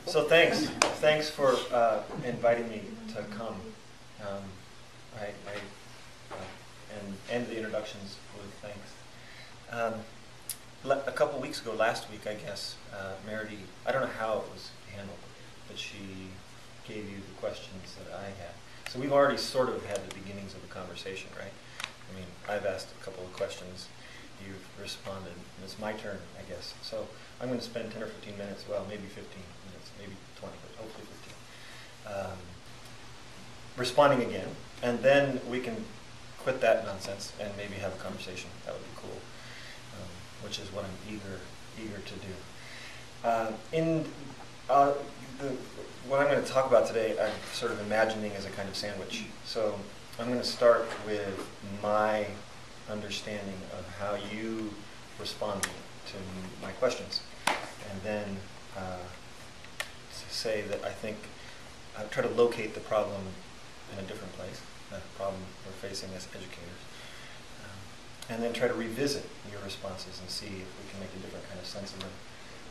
So thanks for inviting me to come. And end the introductions with thanks. A couple weeks ago, last week, I guess, Meredy, I don't know how it was handled, but she gave you the questions that I had. So we've already sort of had the beginnings of the conversation, right? I mean, I've asked a couple of questions, you've responded, and it's my turn, I guess. So I'm going to spend 10 or 15 minutes, well, maybe 15 minutes, maybe 20, but hopefully 15, responding again, and then we can quit that nonsense and maybe have a conversation. That would be cool, which is what I'm eager to do. What I'm going to talk about today, I'm sort of imagining as a kind of sandwich. So I'm going to start with my understanding of how you respond to my questions, and then say that I think try to locate the problem in a different place, the problem we're facing as educators, and then try to revisit your responses and see if we can make a different kind of sense of them,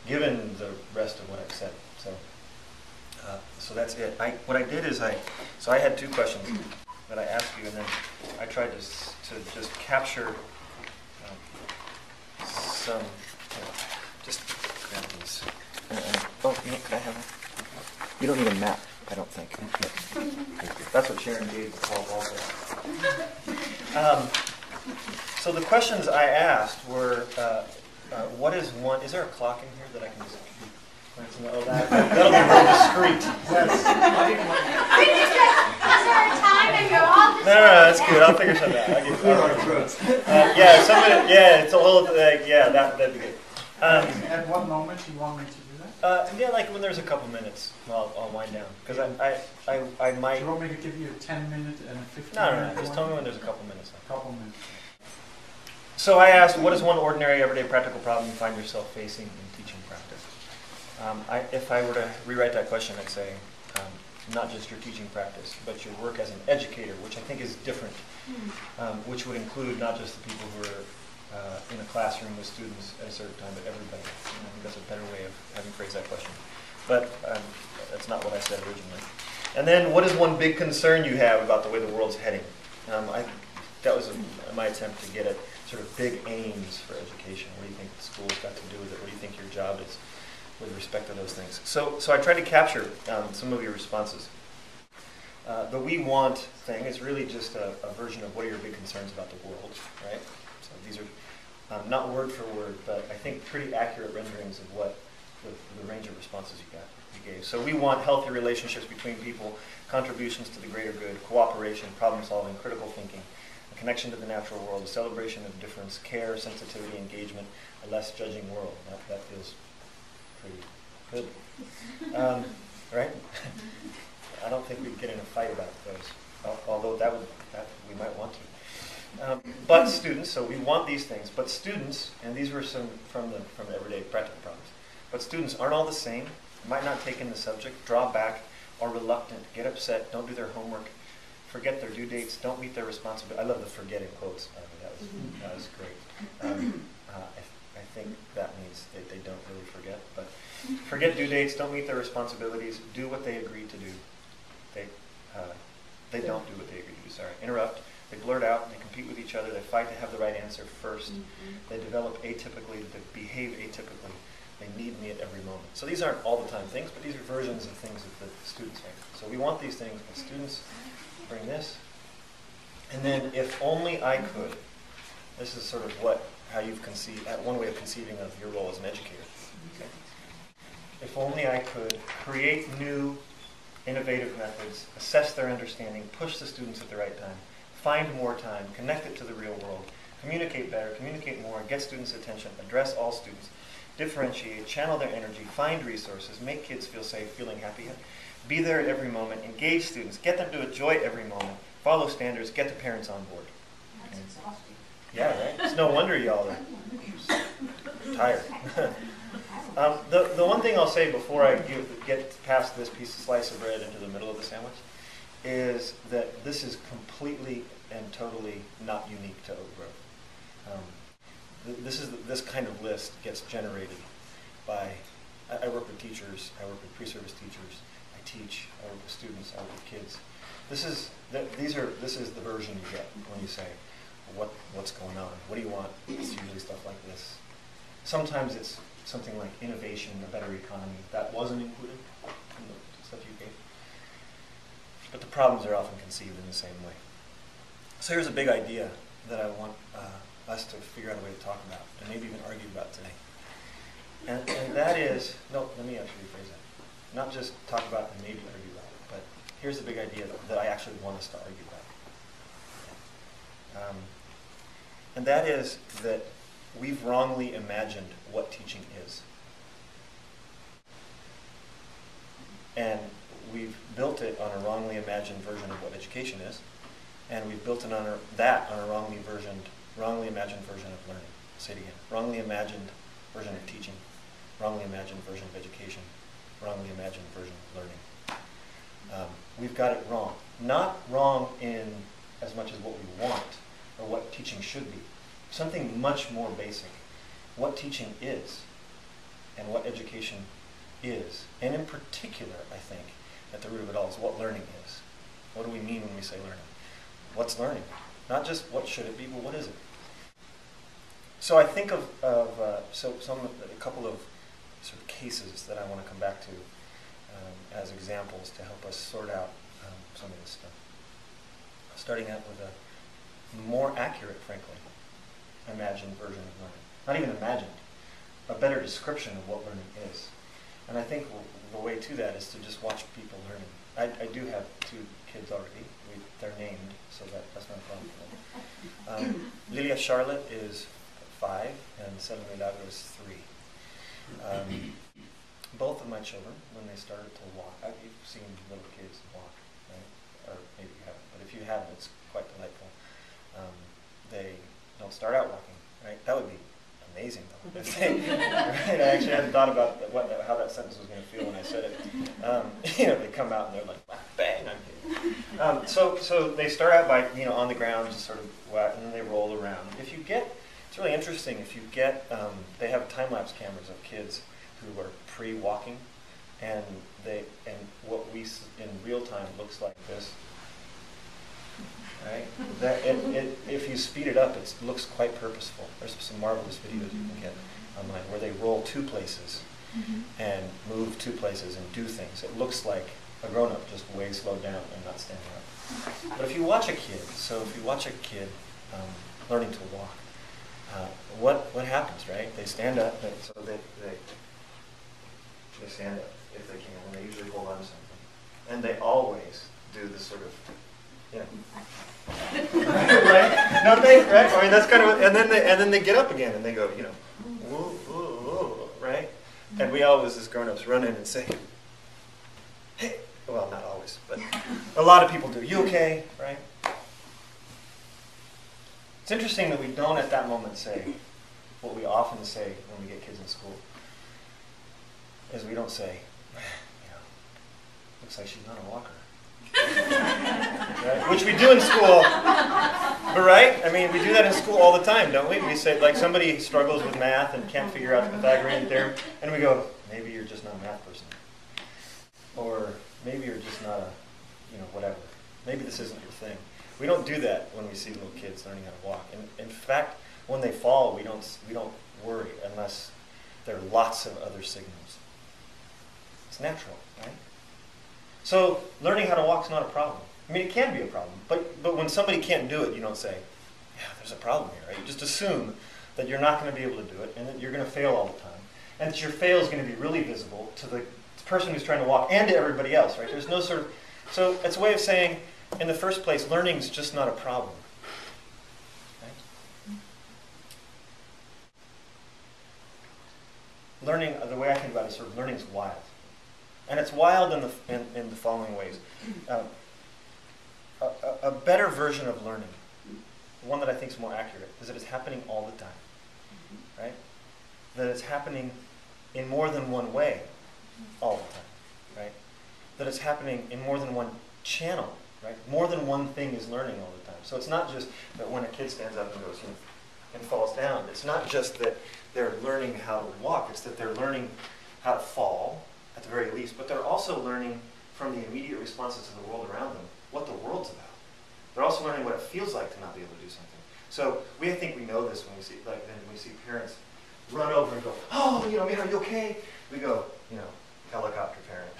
given the rest of what I've said. So that's it. What I did is I had two questions that I asked you, and then I tried to just capture some. Just grab these. Oh, could I have a? You don't need a map, I don't think. That's what Sharon gave the Paul Ball. So the questions I asked were, what is one? Is there a clock in here that I can just? Oh, that'll be more discreet. Is there a time and you're all No, that's good. I'll figure something out. Yeah, somebody. Yeah, it's a whole. Yeah, that'd be good. At what moment do you want me to do that? Yeah, like when there's a couple minutes, I'll wind down because I might. Do you want me to give you a 10-minute and a 15-minute? No. Just tell me when there's a couple minutes. A couple minutes. So I asked, what is one ordinary, everyday, practical problem you find yourself facing in teaching practice? If I were to rewrite that question, I'd say not just your teaching practice, but your work as an educator, which I think is different, which would include not just the people who are in a classroom with students at a certain time, but everybody. And I think that's a better way of having phrased that question. But that's not what I said originally. And then, what is one big concern you have about the way the world's heading? That was my attempt to get at sort of big aims for education. What do you think the school's got to do with it? What do you think your job is with respect to those things? So I tried to capture some of your responses. The "we want" thing is really just a version of what are your big concerns about the world, right? So these are not word for word, but I think pretty accurate renderings of what the range of responses you gave. So we want healthy relationships between people, contributions to the greater good, cooperation, problem solving, critical thinking, a connection to the natural world, a celebration of difference, care, sensitivity, engagement, a less judging world. That feels pretty good. Right? I don't think we'd get in a fight about those, although that we might want to. But students, so we want these things, but students, and these were some from the everyday practical problems, but students aren't all the same, might not take in the subject, draw back, are reluctant, get upset, don't do their homework, forget their due dates, don't meet their responsibilities. I love the "forget" in quotes. That was great. I think that means they don't really forget, but forget due dates, don't meet their responsibilities, do what they agreed to do. They don't do what they agreed to do, interrupt, they blurt out, they compete with each other, they fight to have the right answer first, they develop atypically, they behave atypically, they need me at every moment. So these aren't all the time things, but these are versions of things that the students make. So we want these things, but students bring this. And then, if only I could, this is sort of how you've conceived, one way of conceiving of your role as an educator. Okay. If only I could create new, innovative methods, assess their understanding, push the students at the right time, find more time, connect it to the real world, communicate better, communicate more, get students' attention, address all students, differentiate, channel their energy, find resources, make kids feel safe, feeling happy, be there at every moment, engage students, get them to enjoy every moment, follow standards, get the parents on board. That's exhausting. Yeah, right? It's no wonder y'all are tired. The one thing I'll say before I get past this slice of bread into the middle of the sandwich is that this is completely and totally not unique to Oak Grove. This kind of list gets generated by I work with teachers, I work with pre-service teachers, I teach, I work with students, I work with kids. This is the version you get when you say, what's going on? What do you want? It's usually stuff like this. Sometimes it's something like innovation, a better economy. That wasn't included in the stuff you gave. But the problems are often conceived in the same way. So here's a big idea that I want us to figure out a way to talk about, and maybe even argue about today. And that is, no, let me actually rephrase that. Not just talk about and maybe argue about it, but here's the big idea that I actually want us to argue about. And that is that we've wrongly imagined what teaching is. And we've built it on a wrongly imagined version of what education is. And we've built it on a wrongly imagined version of learning. I'll say it again. Wrongly imagined version of teaching. Wrongly imagined version of education. Wrongly imagined version of learning. We've got it wrong. Not wrong in as much as what we want or what teaching should be. Something much more basic. What teaching is and what education is. And in particular, I think, at the root of it all is what learning is. What do we mean when we say learning? What's learning? Not just what should it be, but what is it? So I think of a couple of sort of cases that I want to come back to as examples to help us sort out some of this stuff. Starting out with a more accurate, frankly, imagined version of learning. Not even imagined, a better description of what learning is. And I think the way to that is to just watch people learning. I do have 2 kids already. They're named, so that's not a problem. Lilia Charlotte is 5, and Selena Milagro is 3. Both of my children, when they started to walk, you've seen little kids walk, right? Or maybe you haven't, but if you haven't, it's quite delightful. They don't start out walking, right? That would be amazing, though. Right? I actually hadn't thought about how that sentence was going to feel when I said it. They come out and they're like, bang, I'm kidding. So they start out by, on the ground, just sort of whack, and then they roll around. It's really interesting if you get, they have time-lapse cameras of kids who are pre-walking, and what we in real time looks like this. Right? If you speed it up, it looks quite purposeful. There's some marvelous videos you can get online where they roll 2 places and move 2 places and do things. It looks like a grown-up just way slowed down and not standing up. But if you watch a kid, learning to walk, what happens, right? They stand up, so they stand up if they can, and they usually hold on to something. And they always do this sort of, right? Don't they? Right? I mean, that's kind of, and then they get up again and they go, whoa, whoa, whoa, right? And we always, as grown-ups, run in and say, hey, well, not always, but a lot of people do. You okay? Right? It's interesting that we don't at that moment say what we often say when we get kids in school, is we don't say, looks like she's not a walker. Right? Which we do in school, but right? I mean, we do that in school all the time, don't we? We say, like, somebody struggles with math and can't figure out the Pythagorean theorem, and we go, maybe you're just not a math person. Or maybe you're just not a, whatever. Maybe this isn't your thing. We don't do that when we see little kids learning how to walk. And in fact, when they fall, we don't worry unless there are lots of other signals. It's natural, right? So learning how to walk is not a problem. I mean, it can be a problem, but when somebody can't do it, you don't say, yeah, there's a problem here, right? You just assume that you're not going to be able to do it and that you're going to fail all the time. And that your fail is going to be really visible to the person who's trying to walk and to everybody else, right? There's no sort of, so it's a way of saying, in the first place, learning is just not a problem. Right? Learning, the way I think about it is sort of learning is wild. And it's wild in the following ways. A better version of learning, one that I think is more accurate, is that it's happening all the time. Right? That it's happening in more than one way all the time. Right? That it's happening in more than one channel. Right? More than one thing is learning all the time. So it's not just that when a kid stands up and goes and falls down. It's not just that they're learning how to walk. It's that they're learning how to fall, at the very least, but they're also learning from the immediate responses to the world around them what the world's about. They're also learning what it feels like to not be able to do something. So I think we know this when we see, like, then we see parents run over and go, oh, you know, are you okay? We go, you know, helicopter parent,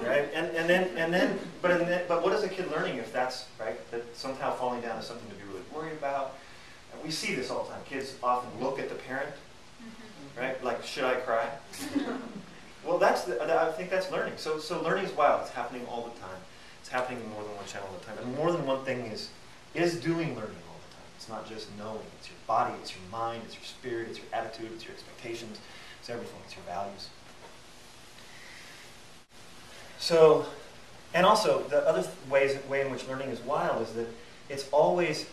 right? But what is a kid learning if that's right? That somehow falling down is something to be really worried about. And we see this all the time. Kids often look at the parent, right? Like, should I cry? Well, I think that's learning. So learning is wild. It's happening all the time. It's happening in more than one channel all the time. And more than one thing is doing learning all the time. It's not just knowing. It's your body, it's your mind, it's your spirit, it's your attitude, it's your expectations, it's everything. It's your values. So, and also the other way in which learning is wild is that it's always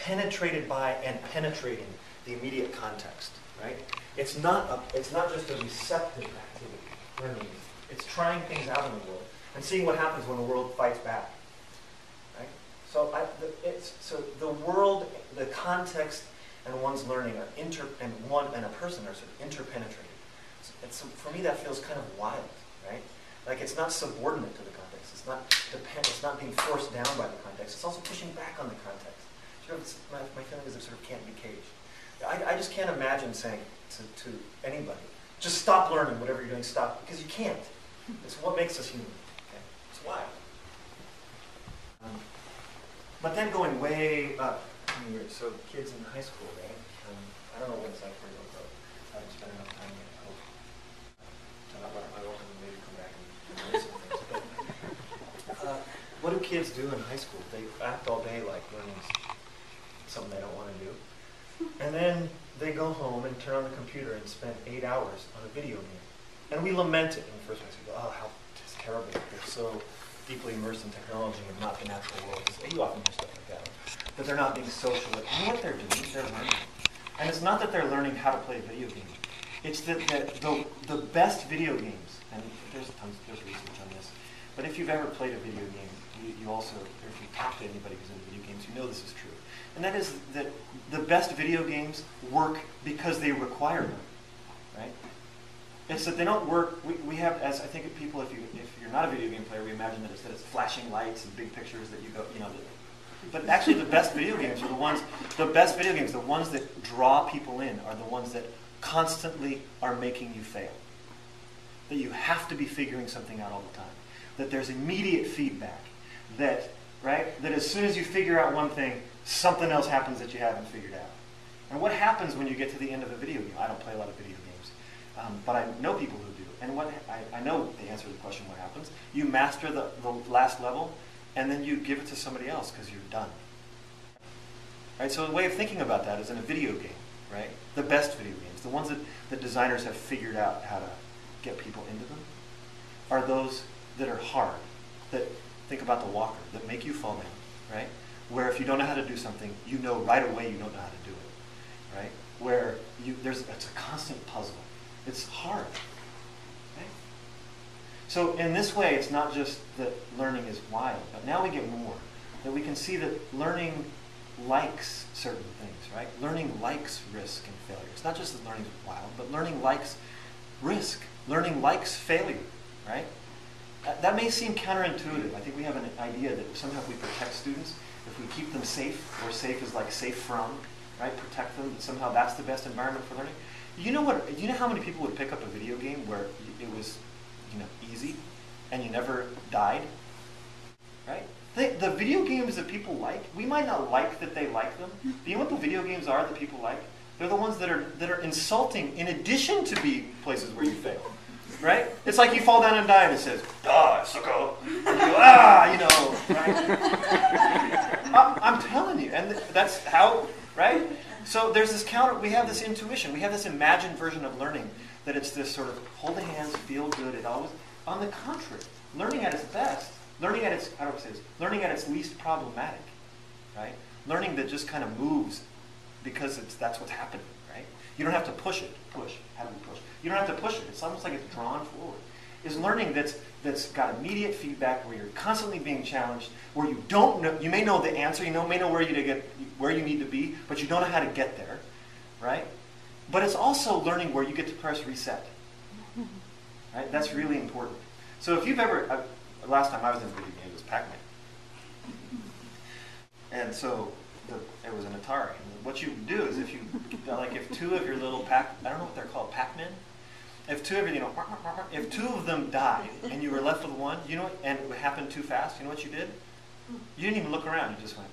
penetrated by and penetrating the immediate context, right? It's not just a receptive activity, learning. It's trying things out in the world and seeing what happens when the world fights back, right? So the world, the context, and one's learning are and a person are sort of interpenetrated. So for me, that feels kind of wild, right? Like it's not subordinate to the context. It's not dependent. It's not being forced down by the context. It's also pushing back on the context. Sort of, my feeling is it sort of can't be caged. I just can't imagine saying to anybody, just stop learning whatever you're doing, stop, because you can't. It's what makes us human. Okay? It's wild. But then going way up, so kids in high school, right? I don't know what it's like for you, though. I haven't spent enough time yet. I welcome them maybe come back and learn some things. But, what do kids do in high school? They act all day like learning something they don't want to do. And then they go home and turn on the computer and spend 8 hours on a video game. And we lament it in the first place. We go, oh, how it's terrible. They're so deeply immersed in technology and not the natural world. You often hear stuff like that. But they're not being social. And you know what they're doing? They're learning. And it's not that they're learning how to play a video game. It's that the best video games, and there's research on this, but if you've ever played a video game, you also, or if you talk to anybody who's into video games, you know this is true. And that is that the best video games work because they require them, right? It's that they don't work. We have, as I think people, if you're not a video game player, we imagine that it's flashing lights and big pictures that you go, you know. But actually, the best video games are the ones that draw people in, are the ones that constantly are making you fail. That you have to be figuring something out all the time. That there's immediate feedback. That as soon as you figure out one thing, something else happens that you haven't figured out. And what happens when you get to the end of a video game? I don't play a lot of video games, but I know people who do. And I know the answer to the question, what happens? You master the last level, and then you give it to somebody else because you're done. Right? So the way of thinking about that is in a video game, right? The best video games, the ones that the designers have figured out how to get people into them, are those that are hard, that think about the walker, that make you fall down, right? Where if you don't know how to do something, you know right away you don't know how to do it, right? Where it's a constant puzzle. It's hard, right? So in this way, it's not just that learning is wild, but now we get more. That we can see that learning likes certain things, right? Learning likes risk and failure. It's not just that learning is wild, but learning likes risk. Learning likes failure, right? That may seem counterintuitive. I think we have an idea that somehow if we protect students, if we keep them safe, or safe is like safe from, right? Protect them, that somehow that's the best environment for learning. You know how many people would pick up a video game where it was, easy, and you never died, right? The video games that people like, we might not like that they like them, but you know what the video games are that people like? They're the ones that are insulting in addition to be places where you fail. Right? It's like you fall down and die and it says, "Die, sucko." And you go, right? I'm telling you, and that's how, right? So there's this we have this intuition, we have this imagined version of learning that it's this sort of hold the hands, feel good, it always, on the contrary, learning at its best, learning at its least problematic, right? Learning that just kind of moves because that's what's happening, right? You don't have to push it. How do we push? You don't have to push it. It's almost like it's drawn forward. Is learning that's got immediate feedback, where you're constantly being challenged, where you don't know, you may know the answer, may know where you need to be, but you don't know how to get there, right? But it's also learning where you get to press reset, Right? That's really important. So if you've ever, last time I was in a video game, it was Pac-Man. And so it was an Atari. And what you do is if two of your little I don't know what they're called, Pac-Men? If two of you, if two of them died and you were left with one, and it happened too fast, you know what you did? You didn't even look around, you just went,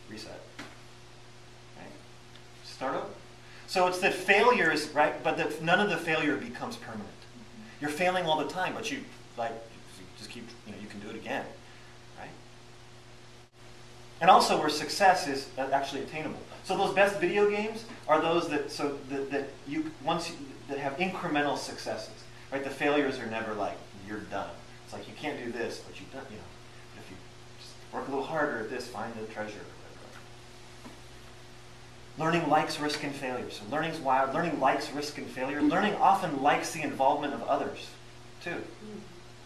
reset. Right? Start over. So it's that failure is, right, but none of the failure becomes permanent. You're failing all the time, but you just keep, you can do it again, right? And also where success is actually attainable. So those best video games are those that have incremental successes, right? The failures are never like, you're done. It's like, you can't do this, but you've done, but if you just work a little harder at this, find the treasure. Learning likes risk and failure. So learning's wild. Learning likes risk and failure. Learning often likes the involvement of others, too.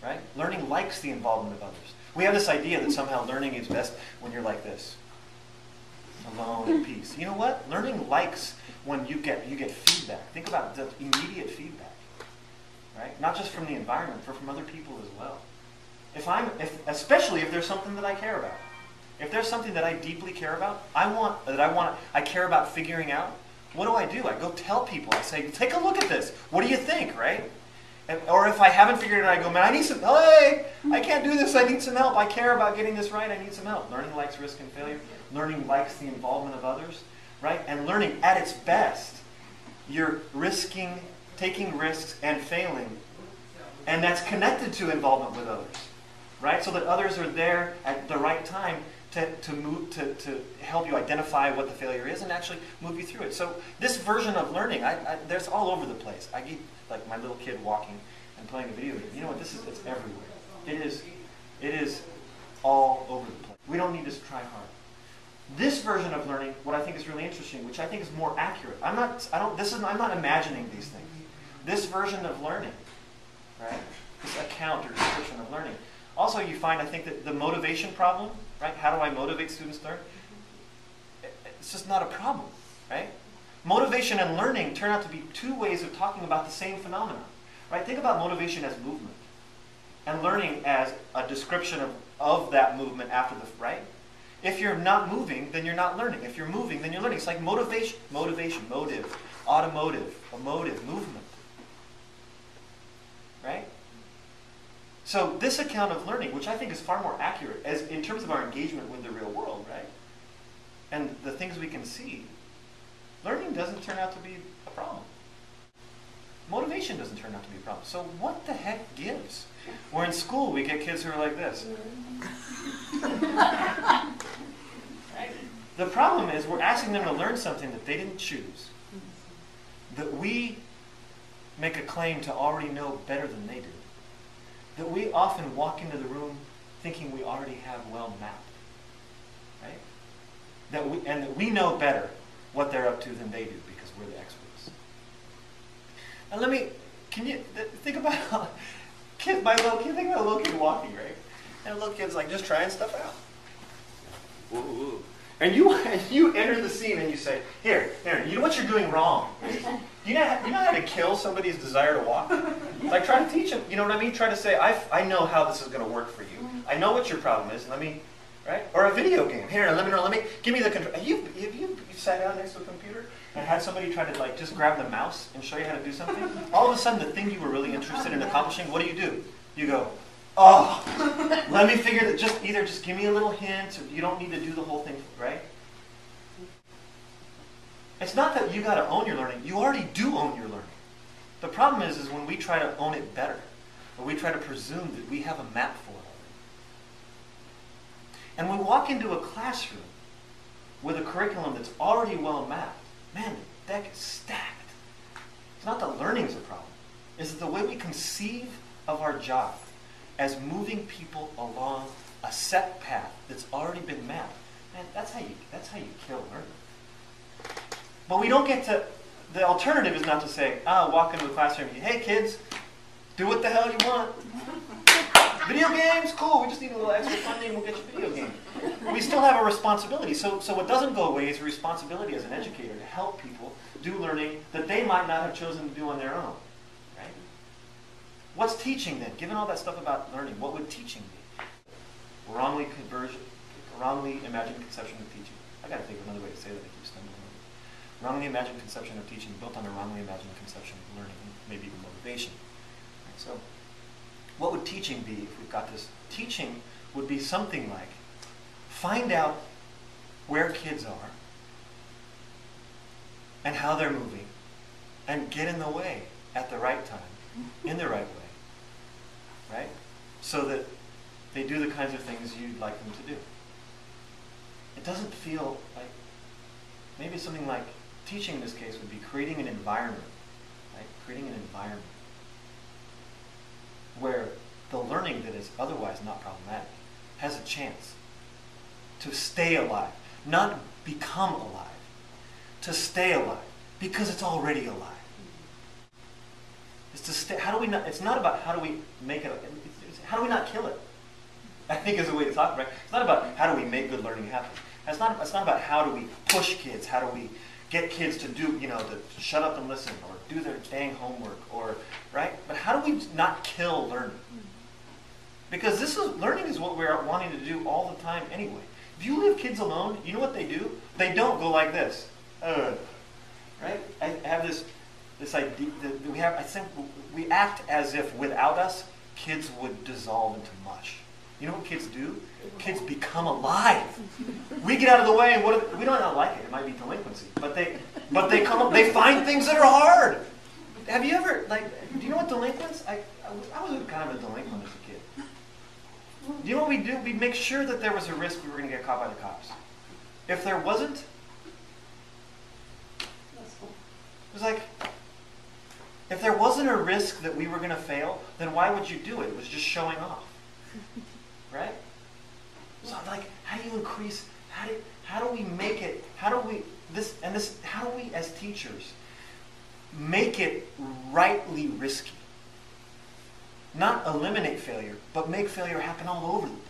Right? Learning likes the involvement of others. We have this idea that somehow learning is best when you're like this, alone in peace. You know what? Learning likes when you get feedback. Think about the immediate feedback, right? Not just from the environment, but from other people as well. Especially if there's something that I care about. If there's something that I deeply care about, I care about figuring out, what do? I go tell people. I say, take a look at this. What do you think, right? Or if I haven't figured it out, I go, man, I need some, hey, I can't do this. I need some help. I care about getting this right. I need some help. Learning likes risk and failure. Learning likes the involvement of others, right? And learning at its best, you're taking risks and failing. And that's connected to involvement with others, right? So that others are there at the right time to help you identify what the failure is and actually move you through it. So this version of learning, there's all over the place. I keep like my little kid walking and playing a video game. You know what? It's everywhere. It is all over the place. We don't need to try hard. This version of learning, what I think is really interesting, which I think is more accurate. I'm not imagining these things. This version of learning, right? This account or description of learning. Also, you find, I think, that the motivation problem, right? How do I motivate students to learn? It's just not a problem, right? Motivation and learning turn out to be two ways of talking about the same phenomenon, right? Think about motivation as movement, and learning as a description of that movement after the, right? If you're not moving, then you're not learning. If you're moving, then you're learning. It's like motive, automotive, emotive, movement, right? So this account of learning, which I think is far more accurate as in terms of our engagement with the real world, right? And the things we can see, learning doesn't turn out to be a problem. Motivation doesn't turn out to be a problem. So what the heck gives? We're in school, we get kids who are like this. The problem is we're asking them to learn something that they didn't choose. That we make a claim to already know better than they do. That we often walk into the room thinking we already have well mapped. Right? That we know better what they're up to than they do because we're the experts. And can you think about my little kid walking, right? And a little kid's like just trying stuff out. Whoa. And you enter the scene and you say, here, you know what you're doing wrong. You know how to kill somebody's desire to walk? Like try to teach them, you know what I mean? Try to say, I know how this is going to work for you. I know what your problem is. Right? Or a video game. Here, give me the control. Have you sat down next to a computer and had somebody try to just grab the mouse and show you how to do something? All of a sudden, the thing you were really interested in accomplishing, what do? You go, oh, let me figure that. Just give me a little hint. Or you don't need to do the whole thing, right? It's not that you got to own your learning. You already do own your learning. The problem is when we try to own it better, or we try to presume that we have a map for it. And we walk into a classroom with a curriculum that's already well mapped. Man, the deck is stacked. It's not that learning's a problem. It's the way we conceive of our job as moving people along a set path that's already been mapped. Man, that's how you kill learning. But we don't get to, the alternative is not to say, walk into a classroom and hey kids, do what the hell you want. Video games? Cool, we just need a little extra funding, we'll get you a video game. We still have a responsibility. So what doesn't go away is a responsibility as an educator to help people do learning that they might not have chosen to do on their own. Right? what's teaching then? Given all that stuff about learning, what would teaching be? Wrongly imagined conception of teaching. I gotta think of another way to say that. I keep stumbling over it. Wrongly imagined conception of teaching built on a wrongly imagined conception of learning, maybe even motivation. Right, so, what would teaching be if we've got this? Teaching would be something like, find out where kids are and how they're moving and get in the way at the right time, in the right way, right? So that they do the kinds of things you'd like them to do. It doesn't feel like, maybe something like, teaching in this case would be creating an environment, right? Creating an environment where the learning that is otherwise not problematic has a chance to stay alive, not become alive, to stay alive, because it's already alive. It's to stay, how do we not, it's not about how do we make it, how do we not kill it? I think is a way to talk about it. It's not about how do we make good learning happen. It's not about how do we push kids, how do we get kids to do, to shut up and listen, or do their dang homework, or, right? But how do we not kill learning? Because learning is what we're wanting to do all the time anyway. If you leave kids alone, you know what they do? They don't go like this. Right? I have this idea that we act as if without us, kids would dissolve into mush. You know what kids do? Kids become alive. We get out of the way, and we don't like it. It might be delinquency, but they come up. They find things that are hard. Have you ever do you know what delinquents? I was kind of a delinquent as a kid. Do you know what we do? We'd make sure that there was a risk we were going to get caught by the cops. If there wasn't, it was like, if there wasn't a risk that we were going to fail, then why would you do it? It was just showing off. Right? So how do you increase, how do we make it, how do we as teachers make it rightly risky? Not eliminate failure, but make failure happen all over the place.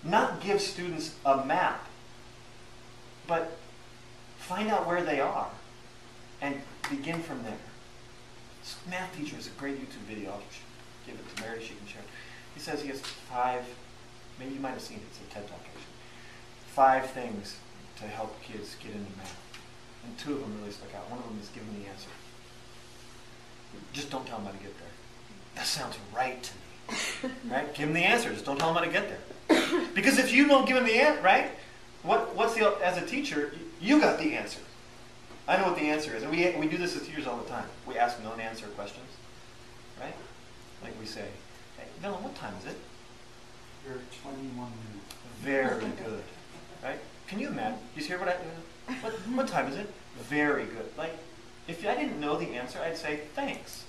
Not give students a map, but find out where they are and begin from there. Math teacher is a great YouTube video. I'll give it to Mary, she can share it. He says he has 5, maybe you might have seen it, it's a TED Talk actually, 5 things to help kids get into math. And 2 of them really stuck out. One of them is giving the answer. Just don't tell them how to get there. That sounds right to me. Right? Give them the answer. Just don't tell them how to get there. Because if you don't give them the answer, right? As a teacher, you got the answer. I know what the answer is. And we do this as teachers all the time. We ask non-answer questions. Right? Like we say, hey, Dylan, what time is it? You're 21 minutes. Very good. Right? Can you imagine? You hear what what time is it? Very good. Like, if I didn't know the answer, I'd say, thanks.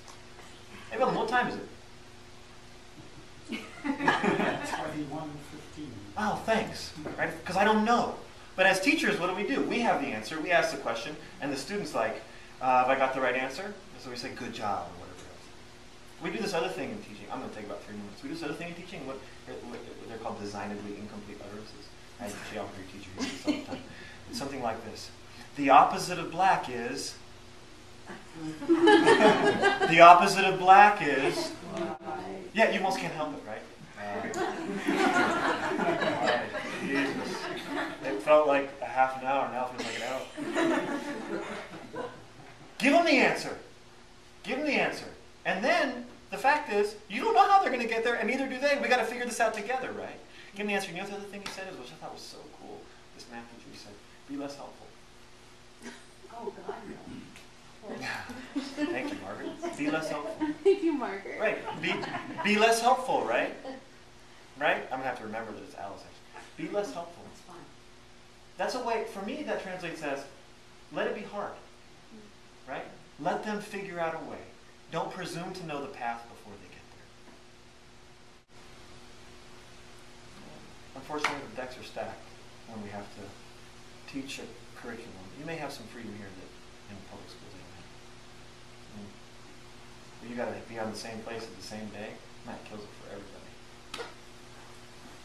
Hey, Dylan, what time is it? 21:15. Oh, thanks. Right? Because I don't know. But as teachers, what do? We have the answer. We ask the question, and the student's like, have I got the right answer? And so we say, good job, or whatever else. We do this other thing in teaching. I'm going to take about 3 minutes. We do this other thing in teaching. What they're called designedly incomplete utterances. I have a geometry teacher who does this all the time. It's something like this. The opposite of black is... the opposite of black is... Yeah, you almost can't help it, right? Jesus. It felt like a half an hour, now it feels like an hour. Give them the answer. Give them the answer. And then, the fact is, you don't know how they're going to get there, and neither do they. We got to figure this out together, right? Give them the answer. You know the other thing he said is, which I thought was so cool, this math teacher, he said, be less helpful. Oh, God, no. Thank you, Margaret. Be less helpful. Thank you, Margaret. Right. Be less helpful, right? Right? I'm going to have to remember that it's Alice, actually. Be less helpful. That's fine. That's a way, for me, that translates as, let it be hard. Right? Let them figure out a way. Don't presume to know the path before they get there. Unfortunately, the decks are stacked when we have to teach a curriculum. You may have some freedom here that in public schools they don't have. But you got to be on the same place at the same day. That kills it for everybody.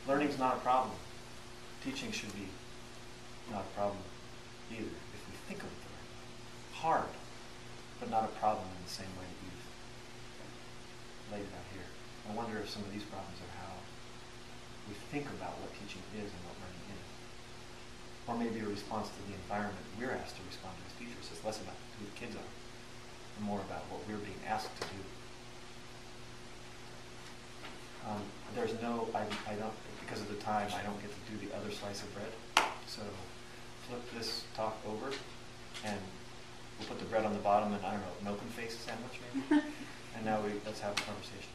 Learning's not a problem. Teaching should be not a problem either, if we think of it the right way. Hard, but not a problem in the same way that you've laid it out here. I wonder if some of these problems are how we think about what teaching is and what learning is. Or maybe a response to the environment we're asked to respond to as teachers. It's less about who the kids are and more about what we're being asked to do. There's no, I don't, because of the time, I don't get to do the other slice of bread. So flip this talk over and we'll put the bread on the bottom and, I don't know, an open face sandwich maybe. And now let's have a conversation.